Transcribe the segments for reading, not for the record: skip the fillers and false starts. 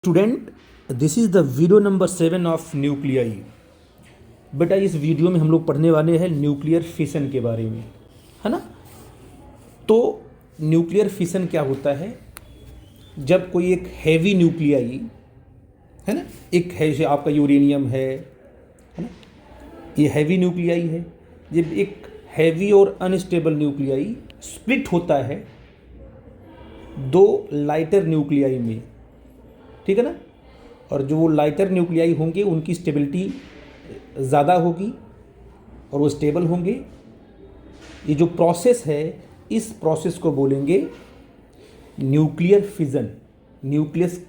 Student, this is the video number 7 of nuclei. बेटा इस video में हम लोग पढ़ने वाले हैं न्यूक्लियर फिशन के बारे में, है ना। तो न्यूक्लियर फिशन क्या होता है? जब कोई एक हैवी न्यूक्लियाई है ना, एक है जैसे आपका यूरेनियम है ना, ये हैवी न्यूक्लियाई है। जब एक हैवी और अनस्टेबल न्यूक्लियाई स्प्लिट होता है दो लाइटर न्यूक्लियाई में, ठीक है ना, और जो लाइटर न्यूक्लियाई होंगे उनकी स्टेबिलिटी ज़्यादा होगी और वो स्टेबल होंगे। ये जो प्रोसेस है, इस प्रोसेस को बोलेंगे न्यूक्लियर फिजन। न्यूक्लियस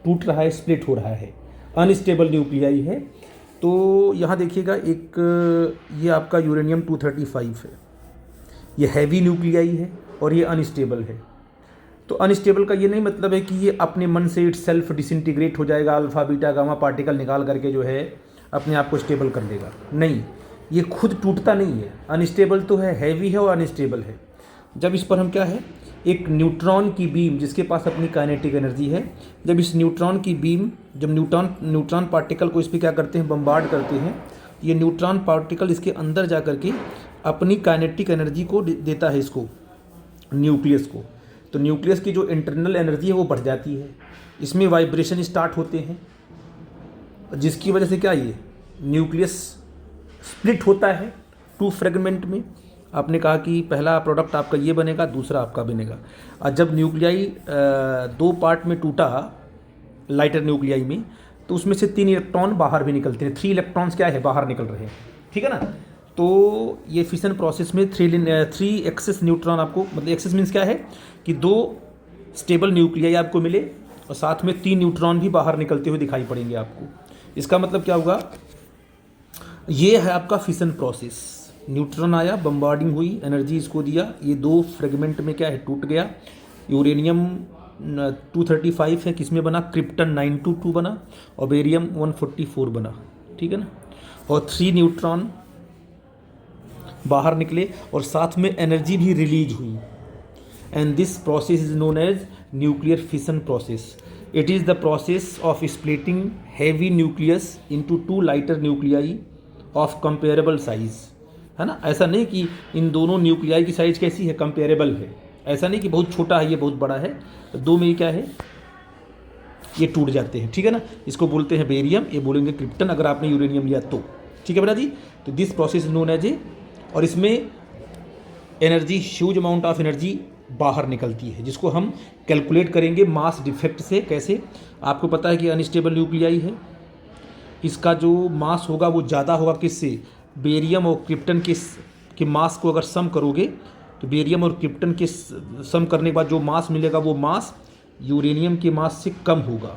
टूट रहा है, स्प्लिट हो रहा है, अनस्टेबल न्यूक्लियाई है। तो यहाँ देखिएगा, एक ये आपका यूरेनियम 235 है, ये हैवी न्यूक्लियाई है और ये अनस्टेबल है। तो अनस्टेबल का ये नहीं मतलब है कि ये अपने मन से इट सेल्फ डिसइंटीग्रेट हो जाएगा, अल्फा बीटा गामा पार्टिकल निकाल करके जो है अपने आप को स्टेबल कर लेगा। नहीं, ये खुद टूटता नहीं है। अनस्टेबल तो है, हैवी है और अनस्टेबल है। जब इस पर हम क्या है, एक न्यूट्रॉन की बीम जिसके पास अपनी काइनेटिक एनर्जी है, जब इस न्यूट्रॉन की बीम, जब न्यूट्रॉन पार्टिकल को इस पर क्या करते हैं, बम्बार्ड करते हैं, ये न्यूट्रॉन पार्टिकल इसके अंदर जा करके अपनी काइनेटिक एनर्जी को देता है इसको, न्यूक्लियस को। तो न्यूक्लियस की जो इंटरनल एनर्जी है वो बढ़ जाती है, इसमें वाइब्रेशन स्टार्ट होते हैं, जिसकी वजह से क्या, ये न्यूक्लियस स्प्लिट होता है टू फ्रेगमेंट में। आपने कहा कि पहला प्रोडक्ट आपका ये बनेगा, दूसरा आपका बनेगा। और जब न्यूक्लियाई दो पार्ट में टूटा लाइटर न्यूक्लियाई में, तो उसमें से 3 इलेक्ट्रॉन बाहर भी निकलते हैं। 3 इलेक्ट्रॉन्स क्या है, बाहर निकल रहे हैं, ठीक है ना। तो ये फिशन प्रोसेस में 3 एक्सेस न्यूट्रॉन आपको, मतलब एक्सेस मीन्स क्या है कि 2 स्टेबल न्यूक्लियाई आपको मिले और साथ में 3 न्यूट्रॉन भी बाहर निकलते हुए दिखाई पड़ेंगे आपको। इसका मतलब क्या होगा, ये है आपका फिशन प्रोसेस। न्यूट्रॉन आया, बम्बार्डिंग हुई, एनर्जी इसको दिया, ये 2 फ्रेगमेंट में क्या है, टूट गया। यूरेनियम 235 है, किसमें बना, क्रिप्टन 922 बना और बेरियम 144 बना, ठीक है ना। और 3 न्यूट्रॉन बाहर निकले और साथ में एनर्जी भी रिलीज हुई। And this process is known as nuclear fission process. It is the process of splitting heavy nucleus into 2 lighter nuclei of comparable size, है ना। ऐसा नहीं कि इन दोनों न्यूक्लियाई की साइज कैसी है, कंपेरेबल है। ऐसा नहीं कि बहुत छोटा है ये बहुत बड़ा है, तो 2 में क्या है, ये टूट जाते हैं, ठीक है ना। इसको बोलते हैं बेरियम, ये बोलेंगे क्रिप्टन अगर आपने यूरेनियम लिया तो, ठीक है बेटा जी। तो this process is known as a, और इसमें energy, huge amount of energy बाहर निकलती है, जिसको हम कैलकुलेट करेंगे मास डिफेक्ट से। कैसे, आपको पता है कि अनस्टेबल न्यूक्लियाई है, इसका जो मास होगा वो ज़्यादा होगा किससे, बेरियम और क्रिप्टन के मास को अगर सम करोगे तो बेरियम और क्रिप्टन के सम करने के बाद जो मास मिलेगा वो मास यूरेनियम के मास से कम होगा।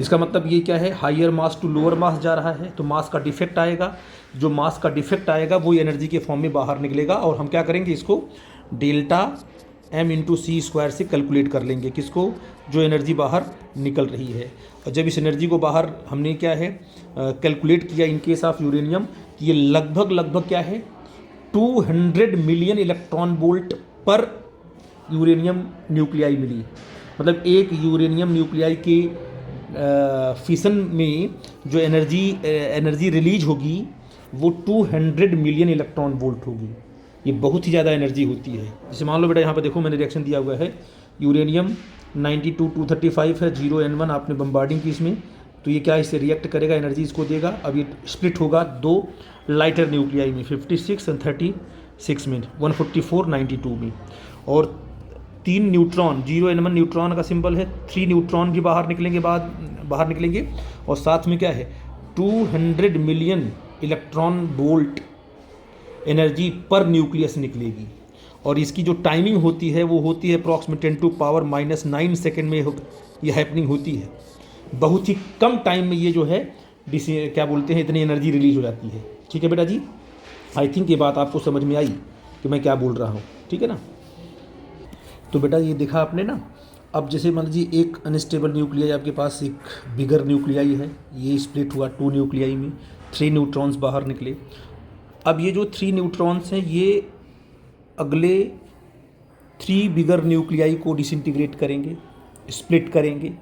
इसका मतलब ये क्या है, हायर मास टू लोअर मास जा रहा है, तो मास का डिफेक्ट आएगा। जो मास का डिफेक्ट आएगा वो एनर्जी के फॉर्म में बाहर निकलेगा, और हम क्या करेंगे, इसको डेल्टा m इंटू सी स्क्वायर से कैलकुलेट कर लेंगे, किसको, जो एनर्जी बाहर निकल रही है। और जब इस एनर्जी को बाहर हमने क्या है कैलकुलेट किया इन केस ऑफ यूरेनियम, तो ये लगभग क्या है 200 मिलियन इलेक्ट्रॉन वोल्ट पर यूरेनियम न्यूक्लियाई मिली। मतलब एक यूरेनियम न्यूक्लियाई के फिशन में जो एनर्जी रिलीज होगी वो 200 मिलियन इलेक्ट्रॉन वोल्ट होगी। ये बहुत ही ज़्यादा एनर्जी होती है। जैसे मान लो बेटा, यहाँ पे देखो मैंने रिएक्शन दिया हुआ है, यूरेनियम 92-235 है, 0N1 आपने बम्बार्डिंग की इसमें, तो ये क्या, इससे रिएक्ट करेगा, एनर्जी इसको देगा। अब ये स्प्लिट होगा 2 लाइटर न्यूक्लियाई में, 56 और 36 में, 144, 92 में। और 3 न्यूट्रॉन, 0N1 न्यूट्रॉन का सिंबल है, 3 न्यूट्रॉन भी बाहर निकलेंगे, और साथ में क्या है 200 मिलियन इलेक्ट्रॉन वोल्ट एनर्जी पर न्यूक्लियस निकलेगी। और इसकी जो टाइमिंग होती है वो होती है अप्रॉक्सीमेट 10⁻⁹ सेकेंड में ये हैपनिंग होती है। बहुत ही कम टाइम में ये जो है क्या बोलते हैं, इतनी एनर्जी रिलीज हो जाती है, ठीक है बेटा जी। आई थिंक ये बात आपको समझ में आई कि मैं क्या बोल रहा हूँ, ठीक है ना। तो बेटा ये देखा आपने ना। अब जैसे मान लीजिए एक अनस्टेबल न्यूक्लियाई आपके पास, एक बिगर न्यूक्लियाई है, ये स्प्लिट हुआ 2 न्यूक्लियाई में, 3 न्यूट्रॉन्स बाहर निकले। अब ये जो 3 न्यूट्रॉन्स हैं ये अगले 3 बिगर न्यूक्लियाई को डिसइंटीग्रेट करेंगे, स्प्लिट करेंगे,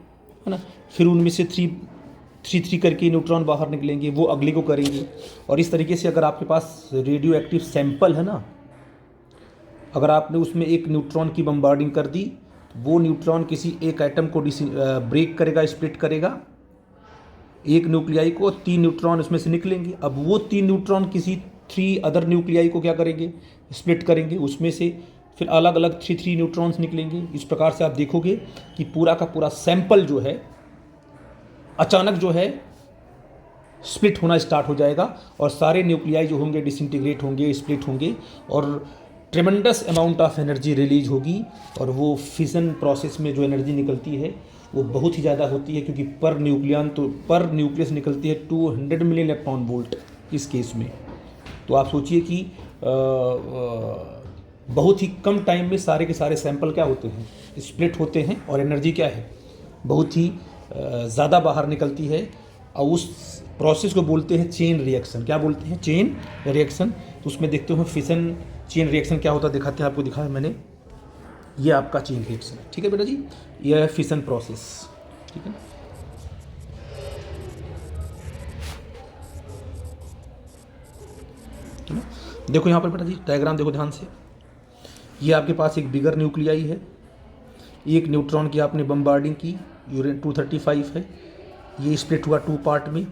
है ना। फिर उनमें से थ्री करके न्यूट्रॉन बाहर निकलेंगे, वो अगले को करेंगे। और इस तरीके से अगर आपके पास रेडियो एक्टिव सैंपल है ना, अगर आपने उसमें एक न्यूट्रॉन की बम्बार्डिंग कर दी, वो न्यूट्रॉन किसी एक एटम को ब्रेक करेगा, स्प्लिट करेगा, एक न्यूक्लियाई को, 3 न्यूट्रॉन उसमें से निकलेंगे। अब वो 3 न्यूट्रॉन किसी 3 अदर न्यूक्लियाई को क्या करेंगे, स्प्लिट करेंगे, उसमें से फिर अलग अलग 3 न्यूट्रॉन्स निकलेंगे। इस प्रकार से आप देखोगे कि पूरा का पूरा सैंपल जो है अचानक जो है स्प्लिट होना स्टार्ट हो जाएगा, और सारे न्यूक्लियाई जो होंगे डिसइंटीग्रेट होंगे, स्प्लिट होंगे, और ट्रेमेंडस अमाउंट ऑफ एनर्जी रिलीज होगी। और वो फिजन प्रोसेस में जो एनर्जी निकलती है वो बहुत ही ज़्यादा होती है, क्योंकि पर न्यूक्लियस निकलती है 200 मिलियन इलेक्ट्रॉन वोल्ट इस केस में। तो आप सोचिए कि बहुत ही कम टाइम में सारे के सारे सैंपल क्या होते हैं, स्प्लिट होते हैं, और एनर्जी क्या है, बहुत ही ज़्यादा बाहर निकलती है। और उस प्रोसेस को बोलते हैं चेन रिएक्शन। क्या बोलते हैं? Chain reaction. तो उसमें देखते हो फिशन चेन रिएक्शन क्या होता है, दिखाते हैं आपको, दिखाया मैंने, ये आपका चेन रिएक्शन। ठीक है बेटा जी, यह है फिशन प्रोसेस। ठीक है, देखो यहाँ पर बेटा जी डायग्राम देखो ध्यान से। ये आपके पास एक बिगर न्यूक्लियाई है, एक न्यूट्रॉन की आपने बम्बार्डिंग की, यूरेन 235 है, ये स्प्लिट हुआ 2 पार्ट में,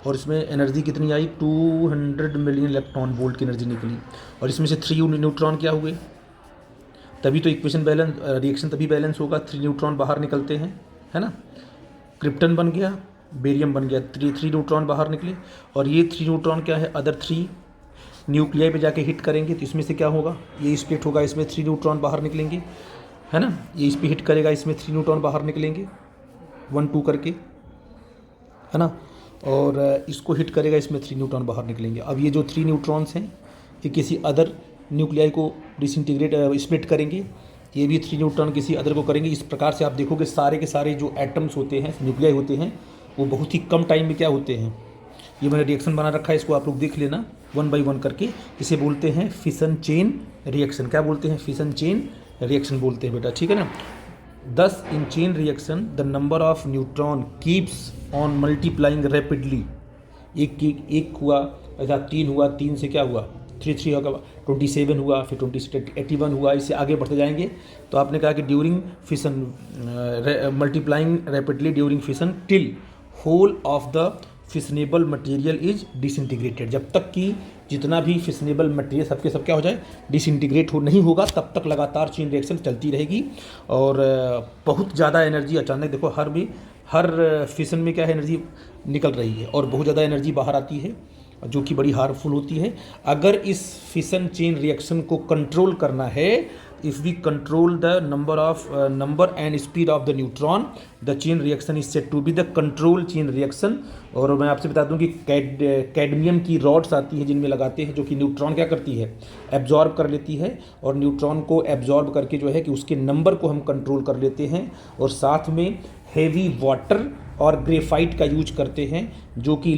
और इसमें एनर्जी कितनी आई, 200 मिलियन इलेक्ट्रॉन वोल्ट की एनर्जी निकली। और इसमें से 3 न्यूट्रॉन क्या हुए, तभी तो इक्वेशन बैलेंस, रिएक्शन तभी बैलेंस होगा, 3 न्यूट्रॉन बाहर निकलते हैं, है ना। क्रिप्टन बन गया, बेरियम बन गया, 3 न्यूट्रॉन बाहर निकले। और ये 3 न्यूट्रॉन क्या है, अदर 3 न्यूक्लियाई पे जाके हिट करेंगे, तो इसमें से क्या होगा, ये स्प्लिट होगा, इसमें 3 न्यूट्रॉन बाहर निकलेंगे, है ना। ये इस पर हिट करेगा, इसमें 3 न्यूट्रॉन बाहर निकलेंगे 1-2 करके, है ना। और इसको हिट करेगा, इसमें 3 न्यूट्रॉन बाहर निकलेंगे। अब ये जो 3 न्यूट्रॉन्स हैं ये किसी अदर न्यूक्लियाई को डिसइंटीग्रेट स्प्लिट करेंगे, ये भी 3 न्यूट्रॉन किसी अदर को करेंगे। इस प्रकार से आप देखोगे सारे के सारे जो एटम्स होते हैं, न्यूक्लियाई होते हैं, वो बहुत ही कम टाइम में क्या होते हैं। ये मैंने रिएक्शन बना रखा है, इसको आप लोग देख लेना 1 बाई 1 करके। इसे बोलते हैं फिशन चेन रिएक्शन। क्या बोलते हैं? फिशन चेन रिएक्शन बोलते हैं बेटा, ठीक है ना। Thus, in chain reaction, the number of neutron keeps on multiplying rapidly. एक हुआ, ऐसा 3 हुआ, 3 से क्या हुआ, 3 होगा, 27 हुआ, फिर 81 हुआ, इससे आगे बढ़ते जाएंगे। तो आपने कहा कि during fission multiplying rapidly during fission till whole of the fissionable material is disintegrated. जब तक कि जितना भी फिशनेबल मटेरियल सबके सब क्या हो जाए, डिसइंटीग्रेट नहीं होगा, तब तक लगातार चेन रिएक्शन चलती रहेगी। और बहुत ज़्यादा एनर्जी अचानक देखो हर फिशन में क्या है, एनर्जी निकल रही है, और बहुत ज़्यादा एनर्जी बाहर आती है जो कि बड़ी हार्मफुल होती है। अगर इस फिशन चेन रिएक्शन को कंट्रोल करना है, if we control the number and speed of the neutron, the chain reaction is said to be the control chain reaction. और मैं आपसे बता दूं कि कैडमियम की रॉड्स आती हैं जिनमें लगाते हैं, जो कि न्यूट्रॉन क्या करती है, एब्जॉर्ब कर लेती है, और न्यूट्रॉन को एब्जॉर्ब करके जो है कि उसके नंबर को हम कंट्रोल कर लेते हैं। और साथ में हेवी वाटर और ग्रेफाइट का यूज करते हैं, जो कि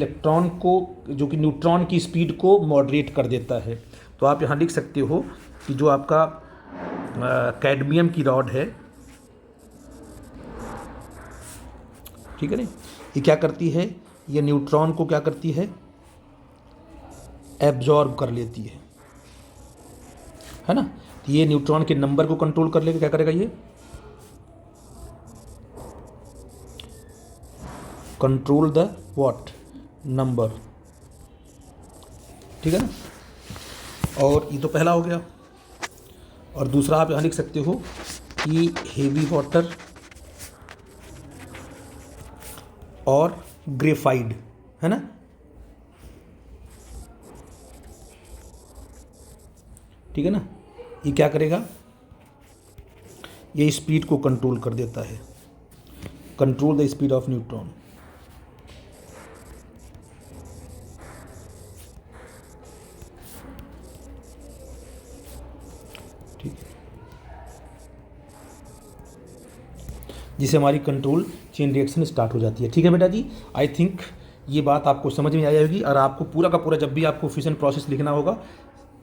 न्यूट्रॉन की स्पीड को मॉडरेट कर देता है। तो आप यहाँ लिख सकते हो कि जो आपका कैडमियम की रॉड है, ठीक है ना, ये क्या करती है, ये न्यूट्रॉन को क्या करती है, एब्जॉर्ब कर लेती है ना। तो ये न्यूट्रॉन के नंबर को कंट्रोल कर लेगा, क्या करेगा, ये कंट्रोल द व्हाट, नंबर, ठीक है ना। और ये तो पहला हो गया। और दूसरा आप यहाँ लिख सकते हो कि हेवी वाटर और ग्रेफाइड, है ना। ठीक है ना, ये क्या करेगा, ये स्पीड को कंट्रोल कर देता है, control the speed of neutron. ठीक है, जिससे हमारी कंट्रोल चेन रिएक्शन स्टार्ट हो जाती है। ठीक है बेटा जी, आई थिंक ये बात आपको समझ में आ जाएगी। और आपको पूरा का पूरा जब भी आपको फिशन प्रोसेस लिखना होगा,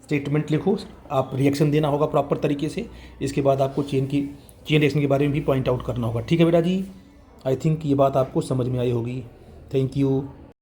स्टेटमेंट लिखो, आप रिएक्शन देना होगा प्रॉपर तरीके से। इसके बाद आपको चेन रिएक्शन के बारे में भी पॉइंट आउट करना होगा। ठीक है बेटा जी, आई थिंक ये बात आपको समझ में आई होगी। Thank you.